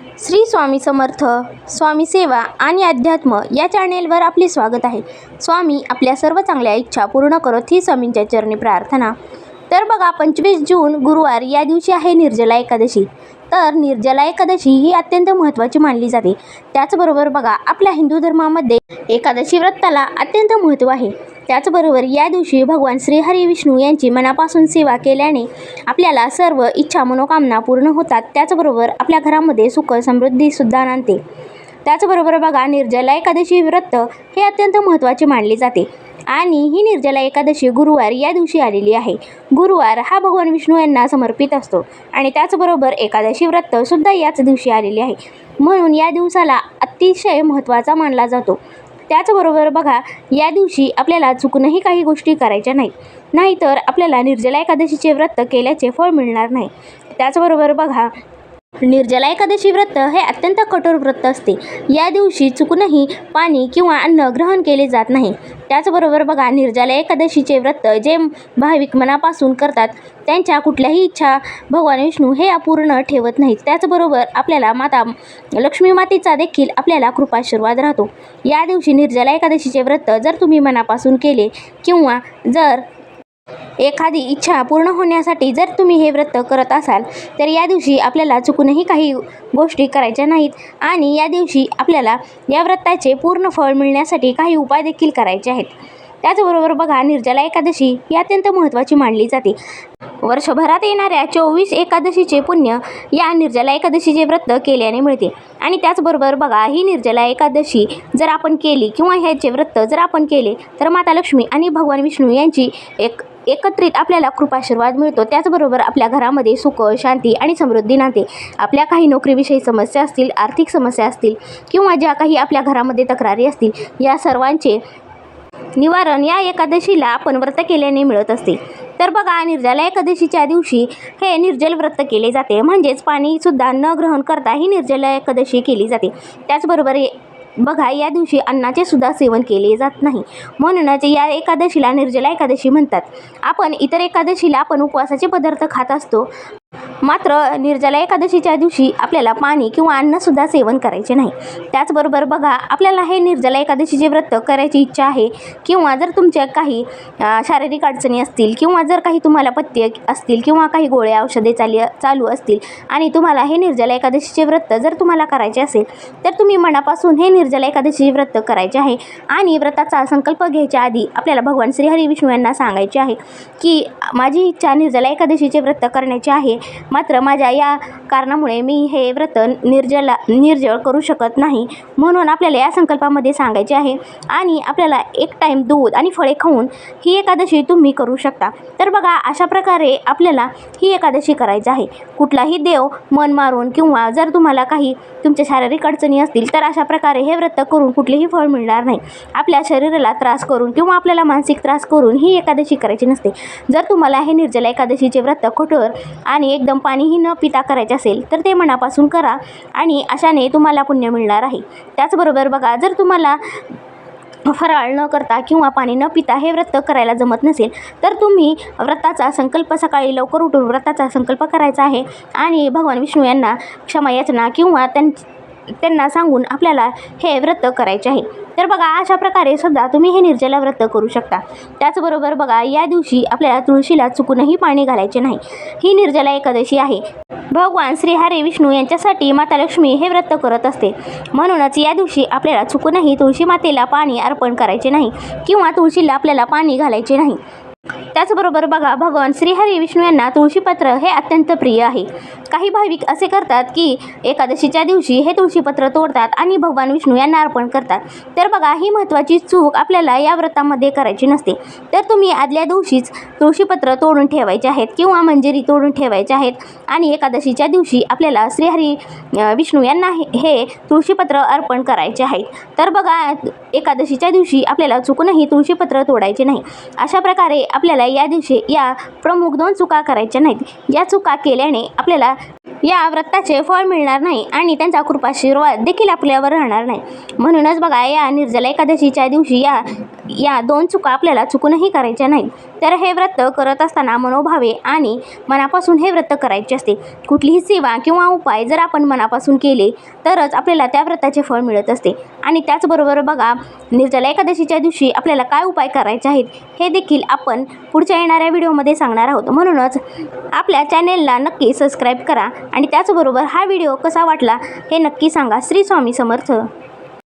श्री स्वामी समर्थ. स्वामी सेवा आणि अध्यात्म या चॅनेलवर आपले स्वागत आहे. स्वामी आपल्या सर्व चांगल्या इच्छा पूर्ण करत ही स्वामींच्या चरणी प्रार्थना. तर बघा, 25 जून गुरुवार या दिवशी आहे निर्जला एकादशी. तर निर्जला एकादशी ही अत्यंत महत्त्वाची मानली जाते. त्याचबरोबर बघा, आपल्या हिंदू धर्मामध्ये एकादशी व्रताला अत्यंत महत्त्व आहे. त्याचबरोबर या दिवशी भगवान श्रीहरी विष्णू यांची मनापासून सेवा केल्याने आपल्याला सर्व इच्छा मनोकामना पूर्ण होतात. त्याचबरोबर आपल्या घरामध्ये सुख समृद्धीसुद्धा नांदते. त्याचबरोबर बघा, निर्जला एकादशी व्रत हे अत्यंत महत्त्वाचे मानले जाते आणि ही निर्जला एकादशी गुरुवार या दिवशी आलेली आहे. गुरुवार हा भगवान विष्णू यांना समर्पित असतो आणि त्याचबरोबर एकादशी व्रत सुद्धा याच दिवशी आलेली आहे, म्हणून या दिवसाला अतिशय महत्त्वाचा मानला जातो. त्याचबरोबर बघा, या दिवशी आपल्याला चुकूनही काही गोष्टी करायच्या नाहीतर आपल्याला निर्जला एकादशीचे व्रत केल्याचे फळ मिळणार नाही. त्याचबरोबर बघा, निर्जला एकादशी व्रत हे अत्यंत कठोर व्रत असते. या दिवशी चुकूनही पाणी किंवा अन्न ग्रहण केले जात नाही. त्याचबरोबर बघा, निर्जला एकादशीचे व्रत जे भाविक मनापासून करतात त्यांच्या कुठल्याही इच्छा भगवान विष्णू हे अपूर्ण ठेवत नाहीत. त्याचबरोबर आपल्याला माता लक्ष्मी मातेचा देखील आपल्याला कृपाशीर्वाद राहतो. या दिवशी निर्जला एकादशीचे व्रत जर तुम्ही मनापासून केले किंवा जर एखादी इच्छा पूर्ण होण्यासाठी जर तुम्ही हे व्रत करत असाल तर या दिवशी आपल्याला चुकूनही काही गोष्टी करायच्या नाहीत आणि या दिवशी आपल्याला या व्रताचे पूर्ण फळ मिळण्यासाठी काही उपाय देखील करायचे आहेत. त्याचबरोबर बघा, निर्जला एकादशी ही अत्यंत महत्त्वाची मानली जाते. वर्षभरात येणाऱ्या 24 एकादशीचे पुण्य या निर्जला एकादशीचे व्रत केल्याने मिळते आणि त्याचबरोबर बघा, ही निर्जला एकादशी जर आपण केली किंवा ह्याचे व्रत जर आपण केले तर माता लक्ष्मी आणि भगवान विष्णू यांची एकत्रित आपल्याला कृपाशीर्वाद मिळतो. त्याचबरोबर आपल्या घरामध्ये सुख शांती आणि समृद्धी नांदते. आपल्या काही नोकरीविषयी समस्या असतील, आर्थिक समस्या असतील किंवा ज्या काही आपल्या घरामध्ये तक्रारी असतील, या सर्वांचे निवारण या एकादशीला आपण व्रत केल्याने मिळत असते. तर बघा, निर्जला एकादशीच्या दिवशी हे निर्जल व्रत केले जाते, म्हणजेच पाणीसुद्धा न ग्रहण करता ही निर्जला एकादशी केली जाते. त्याचबरोबर बघा, या दिवशी अन्नाचे सुद्धा सेवन केले जात नाही, म्हणूनच या एकादशीला निर्जला एकादशी म्हणतात. आपण इतर एकादशीला आपण उपवासाचे पदार्थ खात असतो, मात्र निर्जला एकादशीच्या दिवशी आपल्याला पाणी किंवा अन्नसुद्धा सेवन करायचे नाही. त्याचबरोबर बघा, आपल्याला हे निर्जला एकादशीचे व्रत करायची इच्छा आहे किंवा जर तुमच्या काही शारीरिक अडचणी असतील किंवा जर काही तुम्हाला पथ्य असतील किंवा काही गोळ्या औषधे चालू असतील आणि तुम्हाला हे निर्जला एकादशीचे व्रत जर तुम्हाला करायचे असेल तर तुम्ही मनापासून हे निर्जला एकादशीचे व्रत करायचे आहे आणि व्रताचा संकल्प घ्यायच्या आधी आपल्याला भगवान श्रीहरी विष्णू यांना सांगायचे आहे की माझी इच्छा निर्जला एकादशीचे व्रत करण्याची आहे, मात्र माझ्या या कारणामुळे मी हे व्रत निर्जळ करू शकत नाही, म्हणून आपल्याला या संकल्पामध्ये सांगायचे आहे आणि आपल्याला एक टाईम दूध आणि फळे खाऊन ही एकादशी तुम्ही करू शकता. तर बघा, अशा प्रकारे आपल्याला ही एकादशी करायची आहे. कुठलाही देव मन मारून किंवा जर तुम्हाला काही तुमच्या शारीरिक अडचणी असतील तर अशा प्रकारे हे व्रत करून कुठलेही फळ मिळणार नाही. आपल्या शरीराला त्रास करून किंवा आपल्याला मानसिक त्रास करून ही एकादशी करायची नसते. जर तुम्हाला हे निर्जला एकादशीचे व्रत कठोर आणि एकदम पाणीही न पिता करायचे असेल तर ते मनापासून करा आणि अशाने तुम्हाला पुण्य मिळणार आहे. त्याचबरोबर बघा, जर तुम्हाला फराळ न करता किंवा पाणी न पिता हे व्रत करायला जमत नसेल तर तुम्ही व्रताचा संकल्प सकाळी लवकर उठून व्रताचा संकल्प करायचा आहे आणि भगवान विष्णू यांना क्षमा याचना किंवा त्यांना सांगून आपल्याला हे व्रत करायचे आहे. तर बघा, अशा प्रकारे सुद्धा तुम्ही हे निर्जला व्रत करू शकता. त्याचबरोबर बघा, या दिवशी आपल्याला तुळशीला चुकूनही पाणी घालायचे नाही. ही निर्जला एकादशी आहे. भगवान श्रीहरी विष्णू यांच्यासाठी माता लक्ष्मी हे व्रत करत असते, म्हणूनच या दिवशी आपल्याला चुकूनही तुळशी मातेला पाणी अर्पण करायचे नाही किंवा तुळशीला आपल्याला पाणी घालायचे नाही. त्याचबरोबर बघा, भगवान श्रीहरी विष्णू यांना तुळशीपत्र हे अत्यंत प्रिय आहे. काही भाविक असे करतात की एकादशीच्या दिवशी हे तुळशीपत्र तोडतात आणि भगवान विष्णू यांना अर्पण करतात. तर बघा, ही महत्त्वाची चूक आपल्याला या व्रतामध्ये करायची नसते. तर तुम्ही आदल्या दिवशीच तुळशीपत्र तोडून ठेवायचे आहेत किंवा मंजिरी तोडून ठेवायचे आहेत आणि एकादशीच्या दिवशी आपल्याला श्रीहरी विष्णू यांना हे तुळशीपत्र अर्पण करायचे आहेत. तर बघा, एकादशीच्या दिवशी आपल्याला चुकूनही तुळशीपत्र तोडायचे नाही. अशा प्रकारे आपल्याला या दिवशी या प्रमुख 2 चुका करायच्या नाहीत. या चुका केल्याने आपल्याला या व्रताचे फळ मिळणार नाही आणि त्यांचा कृपाशीर्वाद देखील आपल्यावर राहणार नाही. म्हणूनच बघा, या निर्जला एकादशीच्या दिवशी या 2 चुका आपल्याला चुकूनही करायच्या नाहीत. तर हे व्रत करत असताना मनोभावे आणि मनापासून हे व्रत करायचे असते. कुठलीही सेवा किंवा उपाय जर आपण मनापासून केले तरच आपल्याला त्या व्रताचे फळ मिळत असते. आणि त्याचबरोबर बघा, निर्जला एकादशीच्या दिवशी आपल्याला काय उपाय करायचे आहेत हे देखील आपण पुढच्या येणाऱ्या व्हिडिओमध्ये सांगणार आहोत. म्हणूनच आपल्या चॅनेलला नक्की सबस्क्राईब करा आणि त्याचबरोबर हा व्हिडिओ कसा वाटला हे नक्की सांगा. श्री स्वामी समर्थ.